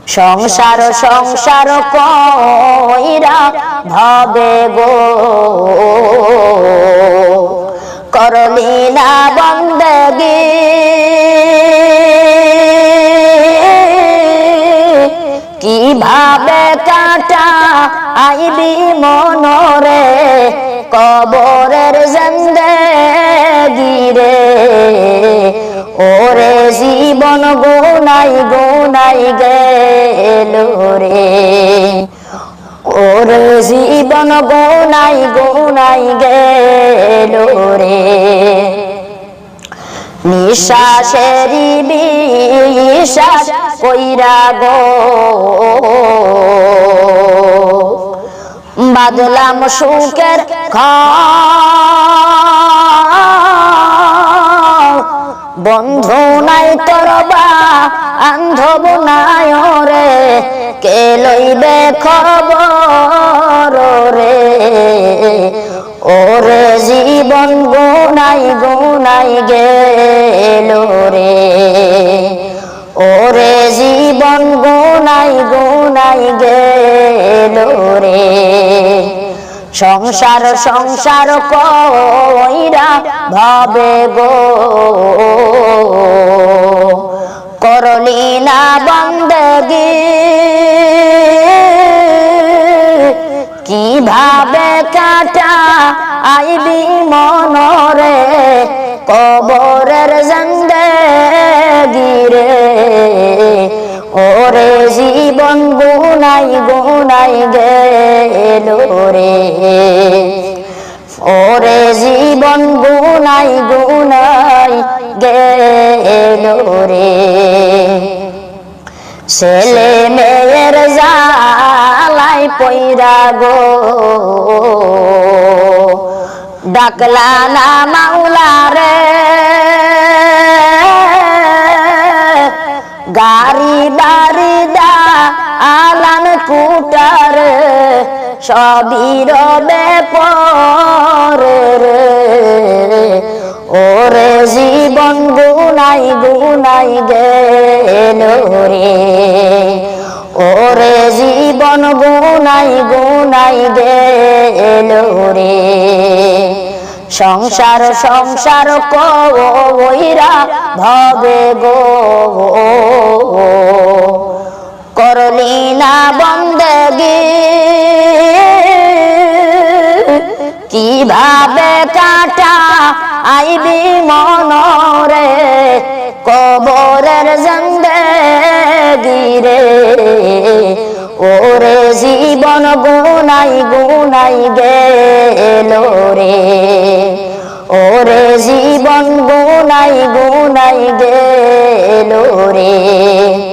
সংসার সংসার কইরা ভাবে গো করলি না বন্দেগি কিভাবে কাটা আইবি মনরে কবরের জিন্দেগি রে ওরে জীবন গুনাই গুনাই গেল রে ওরে জীবন গুনাই গুনাই গেল রে নিঃশ্বাসেরই বিশ্বাস কইরা গো বাদলাম সুখের বন্ধু নাই তোর বান্ধব নাই রে কে লইবে খবর রে ওরে জীবন গুনাই গুনাই গেল রে ওরে জীবন গুনাই গুনাই গেল রে সংসার সংসার কইরা ভাবে গো করলি না বন্দেগি কিভাবে কাটা আইবি মনরে কবরের জিন্দেগি রে ওরে জীবন গুনাই গুনাই গেল রে ওরে জীবন গুনাই গুনাই গেল রে ছেলে মেয়ের জালাই পইরা গো ডাকলা না মাওলা রে গাড়ি বাড়ি দা আলান কুটার সবই রবে পরে রে ওরে জীবন গুনাই গুনাই গেল রে ওরে জীবন গুনাই গুনাই গেল রে সংসার সংসার কইরা ভাবে গো করলি না বন্দেগি কিভাবে কাটা আইবি মনরে কবরের জিন্দেগি রে ওরে জীবন গুনাই গুনাই গেল রে ওরে জীবন গুনাই গুনাই গেল রে